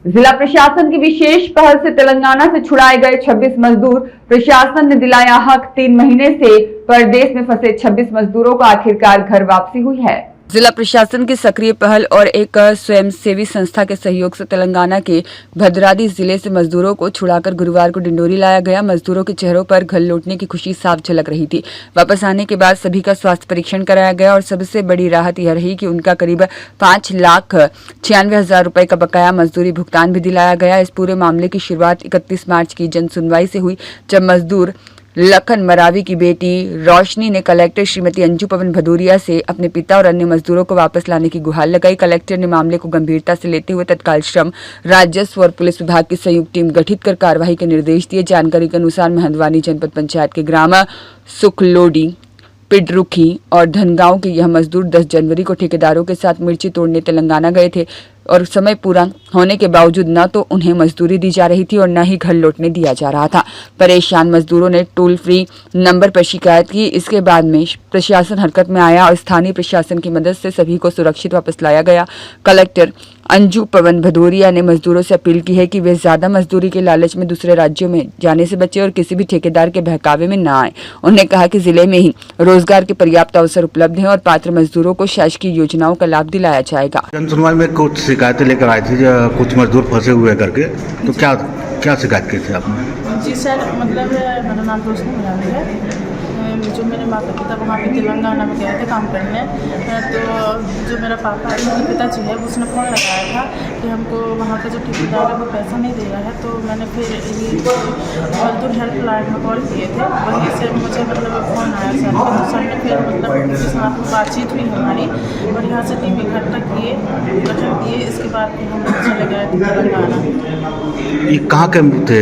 जिला प्रशासन की विशेष पहल से तेलंगाना से छुड़ाए गए 26 मजदूर। प्रशासन ने दिलाया हक। 3 महीने से परदेश में फंसे 26 मजदूरों को आखिरकार घर वापसी हुई है। जिला प्रशासन की सक्रिय पहल और एक स्वयंसेवी संस्था के सहयोग से तेलंगाना के भद्राद्री जिले से मजदूरों को छुड़ाकर गुरुवार को डिंडोरी लाया गया। मजदूरों के चेहरों पर घर लौटने की खुशी साफ झलक रही थी। वापस आने के बाद सभी का स्वास्थ्य परीक्षण कराया गया और सबसे बड़ी राहत यह रही कि उनका करीब 5,96,000 रुपए का बकाया मजदूरी भुगतान भी दिलाया गया। इस पूरे मामले की शुरुआत 31 मार्च की जन सुनवाई से हुई, जब मजदूर लखन मरावी की बेटी रोशनी ने कलेक्टर श्रीमती अंजू पवन भदौरिया से अपने पिता और अन्य मजदूरों को वापस लाने की गुहार लगाई। कलेक्टर ने मामले को गंभीरता से लेते हुए तत्काल श्रम, राजस्व और पुलिस विभाग की संयुक्त टीम गठित कर कार्रवाई के निर्देश दिए। जानकारी के अनुसार महंदवानी जनपद पंचायत के ग्राम सुखलोडी, पिडरुखी और धनगांव के यह मजदूर 10 जनवरी को ठेकेदारों के साथ मिर्ची तोड़ने तेलंगाना गए थे और समय पूरा होने के बावजूद न तो उन्हें मजदूरी दी जा रही थी और न ही घर लौटने दिया जा रहा था। परेशान मजदूरों ने टोल फ्री नंबर पर शिकायत की। इसके बाद में प्रशासन हरकत में आया और स्थानीय प्रशासन की मदद से सभी को सुरक्षित वापस लाया गया। कलेक्टर अंजू पवन भदौरिया ने मजदूरों से अपील की है कि वे ज्यादा मजदूरी के लालच में दूसरे राज्यों में जाने से बचे और किसी भी ठेकेदार के बहकावे में न आए। उन्होंने कहा कि जिले में ही रोजगार के पर्याप्त अवसर उपलब्ध हैं और पात्र मजदूरों को शासकीय योजनाओं का लाभ दिलाया जाएगा। जन सुनवाई में कुछ शिकायतें लेकर आई थी, कुछ मजदूर फंसे हुए करके, तो क्या शिकायत की थी आपने? जी सर, मतलब मेरा नाम रोशनी मरावी है। जो मेरे माता पिता वहाँ पे तेलंगाना में गए थे काम करने, तो जो मेरा पापा मेरे पिताजी है उसने फ़ोन लगाया था कि हमको वहाँ का जो ठेकेदार है वो पैसा नहीं दे रहा है। तो मैंने फिर ये मजदूर हेल्पलाइन में कॉल किए थे, वहीं से मुझे मतलब फ़ोन आया सर। तो सर ने फिर मतलब उनके साथ बातचीत हुई हमारी और यहाँ से टीम इकट्ठा किए, गठन किए। इसके बाद फिर हम चले गए तेलंगाना। ये कहाँ के थे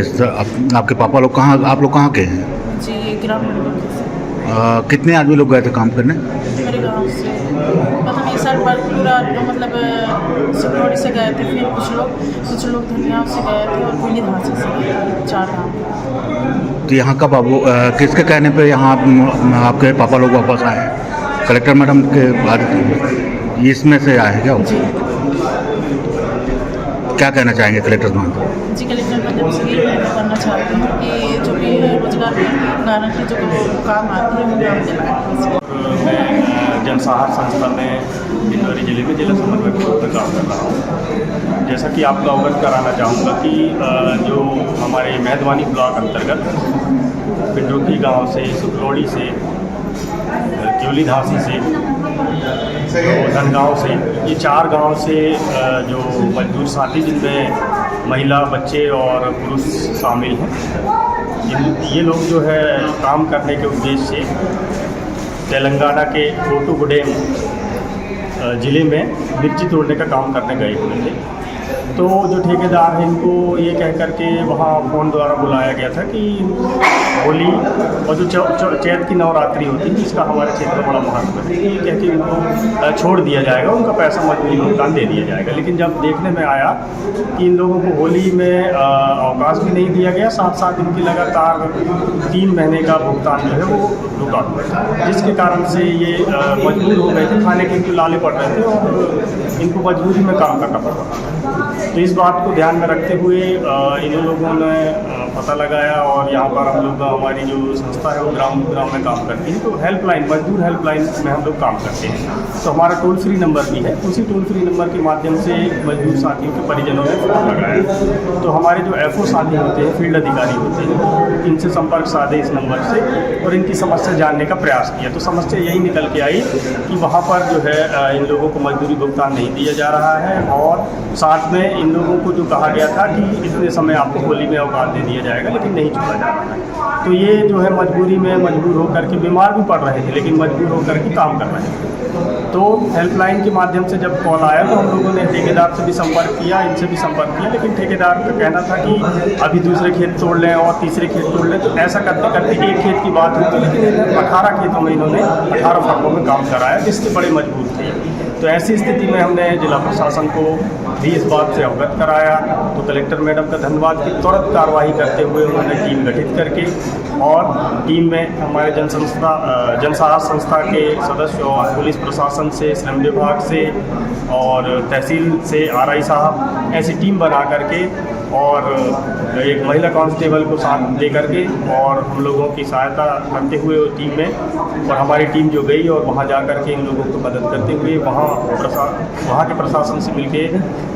आपके पापा लोग? कहाँ आप लोग कहाँ के हैं? जी, ग्राम कितने आदमी लोग गए थे काम करने? मेरे गांव से पता नहीं सर, पर पूरा मतलब सिकरौली से गए थे, फिर कुछ लोग धनिया से गए थे और पीली धासी से गए थे, 4 गाँव। तो यहाँ कब किसके कहने पे यहाँ आपके पापा लोग वापस आए? कलेक्टर मैडम के बाद इसमें से आए हैं क्या? क्या कहना चाहेंगे कलेक्टर मैडम? जी, कलेक्टर मैडम से ये करना चाहते हैं कि जो भी रोजगार गारंटी जो काम आती है वो काम दिलाएं। मैं जनसहार संस्था में डिंडोरी जिले में जिला समन्वय के रूप में काम कर रहा हूँ। जैसा कि आपको अवगत कराना चाहूँगा कि जो हमारे महदवानी ब्लॉक अंतर्गत पिंडरुखी गांव से, सुखलोड़ी से, क्योली धासी से, धनगांव से, ये 4 गांव से जो मजदूर साथी जिनमें महिला, बच्चे और पुरुष शामिल हैं, ये लोग जो है काम करने के उद्देश्य से तेलंगाना के कोटुगुडेम ज़िले में मिर्ची तोड़ने का काम करने गए हुए थे। तो जो ठेकेदार हैं इनको ये कह कर के वहाँ फ़ोन द्वारा बुलाया गया था कि होली और जो चैत की नवरात्रि होती है जिसका हमारे क्षेत्र में बड़ा महत्व है, ये कह के उनको छोड़ दिया जाएगा, उनका पैसा मजदूरी भुगतान दे दिया जाएगा। लेकिन जब देखने में आया कि इन लोगों को होली में अवकाश भी नहीं दिया गया, साथ साथ इनकी लगातार 3 महीने का भुगतान जो है वो रुका हुआ था, जिसके कारण से ये मजबूर हो गए थे, खाने के इनको लाले पड़ रहे थे और इनको मजबूरी में काम करना पड़ रहा था। तो इस बात को ध्यान में रखते हुए इन लोगों ने पता लगाया और यहाँ पर हम लोग, हमारी जो संस्था है वो ग्राम में काम करती है, तो हेल्पलाइन, मजदूर हेल्पलाइन में हम लोग काम करते हैं। तो हमारा टोल फ्री नंबर भी है, उसी टोल फ्री नंबर के माध्यम से मजदूर साथियों के परिजनों ने फ़ोन लगाया। तो हमारे जो FO साथी होते हैं, फील्ड अधिकारी होते हैं, इनसे संपर्क साधे इस नंबर से और इनकी समस्या जानने का प्रयास किया। तो समस्या यही निकल के आई कि वहाँ पर जो है इन लोगों को मजदूरी भुगतान नहीं दिया जा रहा है और साथ में इन लोगों को जो कहा गया था कि इतने समय आपको होली में अवकाश दे दिया जाएगा, लेकिन नहीं छोड़ा जा रहा है। तो ये जो है मजबूरी में मजबूर होकर के, बीमार भी पड़ रहे थे लेकिन मजबूर होकर के काम कर रहे थे। तो हेल्पलाइन के माध्यम से जब कॉल आया तो हम लोगों ने ठेकेदार से भी संपर्क किया, इनसे भी संपर्क किया, लेकिन ठेकेदार का कहना था कि अभी दूसरे खेत तोड़ लें और तीसरे खेत तोड़ लें। तो ऐसा करते करते एक खेत की बात हुई थी, लेकिन 18 खेतों में इन्होंने 18 फर्मों में काम कराया, जिसके बड़े मजबूर थे। तो ऐसी स्थिति में हमने जिला प्रशासन को भी इस बात से अवगत कराया। तो कलेक्टर मैडम का धन्यवाद कि तुरंत कार्रवाई करते हुए उन्होंने टीम गठित करके और टीम में हमारे जनसहाय संस्था के सदस्य और पुलिस प्रशासन से, श्रम विभाग से और तहसील से आरआई साहब ऐसी टीम बना करके और एक महिला कांस्टेबल को साथ दे करके और हम लोगों की सहायता करते हुए टीम में और हमारी टीम जो गई और वहाँ जा कर के इन लोगों को मदद करते हुए वहाँ के प्रशासन से मिलके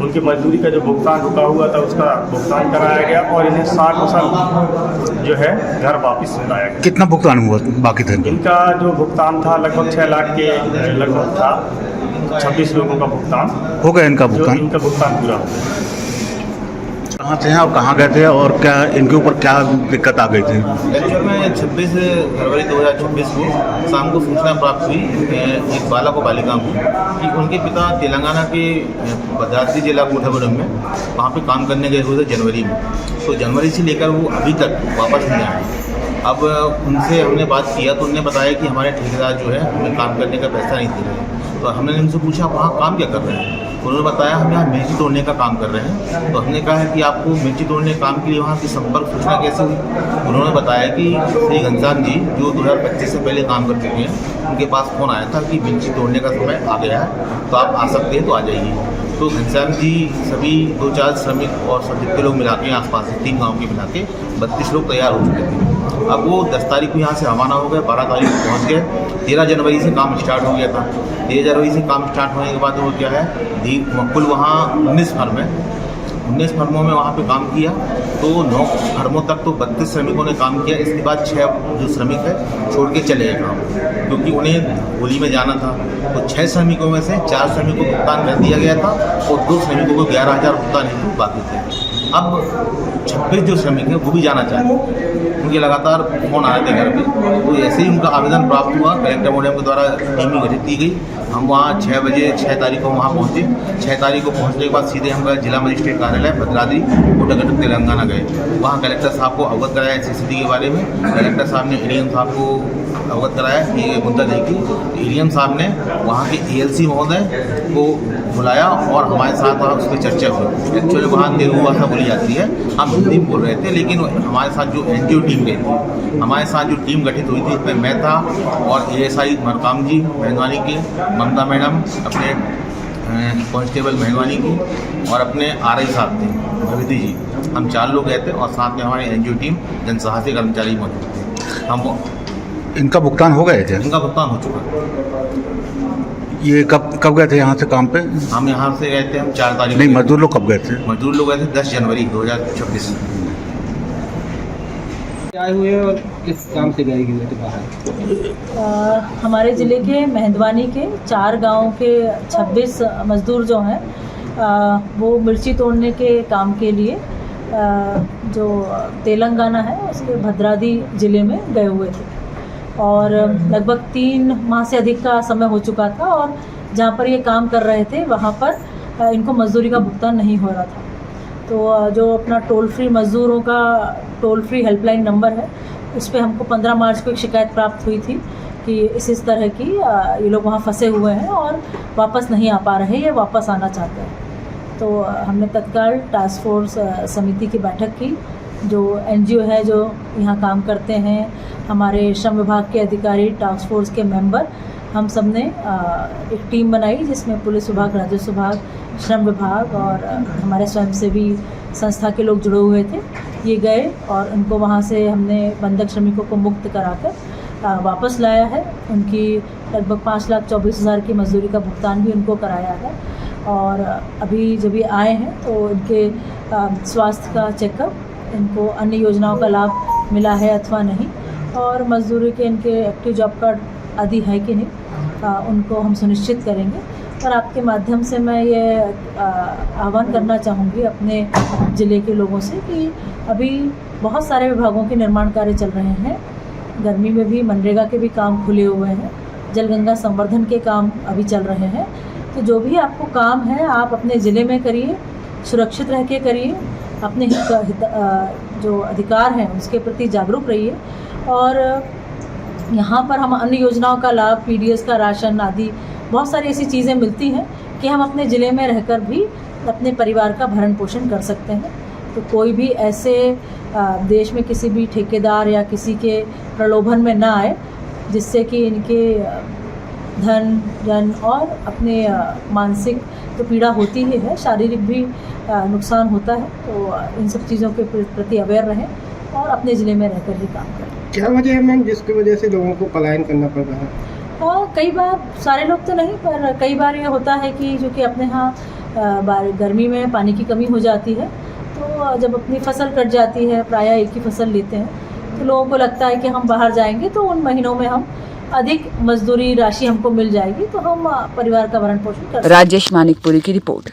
उनकी मजदूरी का जो भुगतान रुका हुआ था उसका भुगतान कराया गया और इन्हें 60% जो है घर वापस लाया गया। कितना भुगतान हुआ बाकी थे? इनका जो भुगतान था लगभग 6 लाख के लगभग था। 26 लोगों का भुगतान हो गया इनका जो भुगतान? इनका भुगतान पूरा हो गया। कहाँ से हैं और कहाँ गए थे और क्या इनके ऊपर क्या दिक्कत आ गई थी? एक्चुअल में 26 फरवरी 2026 को शाम को सूचना प्राप्त हुई एक बालक और बालिका को कि उनके पिता तेलंगाना के भद्राद्री जिला कोठागुड़म में वहाँ पे काम करने गए हुए थे जनवरी में। तो जनवरी से लेकर वो अभी तक वापस नहीं आए। अब उनसे हमने बात किया तो उन्होंने बताया कि हमारे ठेकेदार जो है हमें काम करने का पैसा नहीं दे रहे। तो हमने उनसे पूछा वहाँ काम क्या कर रहे हैं? उन्होंने बताया हम यहाँ मिर्ची तोड़ने का काम कर रहे हैं। तो हमने कहा है कि आपको मिर्ची तोड़ने के काम के लिए वहाँ की संपर्क सूचना कैसे हुई? उन्होंने बताया कि श्री घनश्याम जी जो 2025 से पहले काम कर चुके हैं उनके पास फ़ोन आया था कि मिर्ची तोड़ने का समय आ गया है तो आप आ सकते हैं तो आ जाइए। तो घनश्याम जी सभी 2-4 श्रमिक और सब जितने लोग मिला के आसपास 3 गाँव के मिला के 32 लोग तैयार हो चुके थे। अब वो 10 तारीख को यहाँ से रवाना हो गए, 12 तारीख को पहुँच गए। 13 जनवरी से काम स्टार्ट हो गया था। 13 जनवरी से काम स्टार्ट होने के बाद वो क्या है कुल वहाँ 19 फर्म है। 19 फर्मों में वहाँ पे काम किया तो 9 फर्मों तक तो 32 श्रमिकों ने काम किया। इसके बाद 6 जो श्रमिक है छोड़ के चले गए काम क्योंकि उन्हें होली में जाना था। तो 6 श्रमिकों में से 4 श्रमिकों को भुगतान कर दिया गया था और 2 श्रमिकों को 11,000 भुगतान हेतु बाकी थे। अब 26 जो श्रमिक हैं वो भी जाना चाहते हैं। उनके लगातार फ़ोन आ रहे थे घर पे। तो ऐसे ही उनका आवेदन प्राप्त हुआ, कलेक्टर मैडम के द्वारा टीम गठित की गई। हम वहाँ 6 बजे 6 तारीख को वहाँ पहुँचे। 6 तारीख को पहुँचने के बाद सीधे हम गए जिला मजिस्ट्रेट कार्यालय भद्राद्री कोटागुड़म तेलंगाना गए। वहाँ कलेक्टर साहब को अवगत कराया इस स्थिति के बारे में। कलेक्टर साहब ने एडीएम साहब को अवगत कराया ये मुद्दा देखिए। एडीएम साहब ने वहाँ के एएलसी महोदय को बुलाया और हमारे साथ वहाँ उस पर चर्चा हुई। एक्चुअली वहाँ तेलुगु भाषा बोली जाती है, हम हिंदी बोल रहे थे, लेकिन हमारे साथ जो एनजीओ टीम गई थी, हमारे साथ जो टीम गठित हुई थी इसमें मैं था और एएसआई मरकाम जी मेहनवानी की, ममता मैडम अपने कांस्टेबल मेहनवानी की और अपने आरआई साहब थे भविती जी। हम 4 लोग गए थे और साथ में हमारी एनजीओ टीम जनसहाय से कर्मचारी मौजूद थे। हम इनका भुगतान हो गए थे? इनका भुगतान हो चुका। ये कब गए थे यहाँ से काम पे? हम यहाँ से गए थे हम 4 तारीख। नहीं, मजदूर लोग कब गए थे? मजदूर लोग गए थे 10 जनवरी 2026। आए हुए और किस काम से गए हुए थे बाहर? हमारे ज़िले के मेहंदवानी के 4 गाँव के 26 मज़दूर जो हैं वो मिर्ची तोड़ने के काम के लिए जो तेलंगाना है उसके भद्राद्री ज़िले में गए हुए थे और लगभग 3 माह से अधिक का समय हो चुका था और जहाँ पर ये काम कर रहे थे वहाँ पर इनको मजदूरी का भुगतान नहीं हो रहा था। तो जो अपना टोल फ्री मज़दूरों का टोल फ्री हेल्पलाइन नंबर है उस पर हमको 15 मार्च को एक शिकायत प्राप्त हुई थी कि इस तरह की ये लोग वहाँ फंसे हुए हैं और वापस नहीं आ पा रहे, ये वापस आना चाहते हैं। तो हमने तत्काल टास्क फोर्स समिति की बैठक की। जो एनजीओ है जो यहाँ काम करते हैं, हमारे श्रम विभाग के अधिकारी, टास्क फोर्स के मेंबर, हम सब ने एक टीम बनाई जिसमें पुलिस विभाग, राजस्व विभाग, श्रम विभाग और हमारे स्वयंसेवी संस्था के लोग जुड़े हुए थे। ये गए और उनको वहाँ से हमने बंधक श्रमिकों को मुक्त कराकर वापस लाया है। उनकी लगभग 5,24,000 की मजदूरी का भुगतान भी उनको कराया है और अभी जब ये आए हैं तो इनके स्वास्थ्य का चेकअप, इनको अन्य योजनाओं का लाभ मिला है अथवा नहीं और मजदूरी के इनके एक्टिव जॉब कार्ड आदि है कि नहीं उनको हम सुनिश्चित करेंगे। और आपके माध्यम से मैं ये आह्वान करना चाहूँगी अपने ज़िले के लोगों से कि अभी बहुत सारे विभागों के निर्माण कार्य चल रहे हैं। गर्मी में भी मनरेगा के भी काम खुले हुए हैं, जलगंगा संवर्धन के काम अभी चल रहे हैं। तो जो भी आपको काम है आप अपने ज़िले में करिए, सुरक्षित रह के करिए, अपने जो अधिकार हैं उसके प्रति जागरूक रहिए। और यहाँ पर हम अन्य योजनाओं का लाभ, पीडीएस का राशन आदि बहुत सारी ऐसी चीज़ें मिलती हैं कि हम अपने ज़िले में रहकर भी अपने परिवार का भरण पोषण कर सकते हैं। तो कोई भी ऐसे देश में किसी भी ठेकेदार या किसी के प्रलोभन में ना आए जिससे कि इनके धन जन और अपने मानसिक तो पीड़ा होती ही है, शारीरिक भी नुकसान होता है। तो इन सब चीज़ों के प्रति अवेयर रहें और अपने ज़िले में रहकर ही काम करें। क्या वजह है मैम जिसकी वजह से लोगों को पलायन करना पड़ रहा है? और कई बार, सारे लोग तो नहीं, पर कई बार ये होता है कि जो कि अपने यहाँ गर्मी में पानी की कमी हो जाती है, तो जब अपनी फसल कट जाती है, प्रायः एक ही फसल लेते हैं, तो लोगों को लगता है कि हम बाहर जाएंगे तो उन महीनों में हम अधिक मजदूरी राशि हमको मिल जाएगी, तो हम परिवार का भरण पोषण कर सकते हैं। राजेश मानिकपुरी की रिपोर्ट।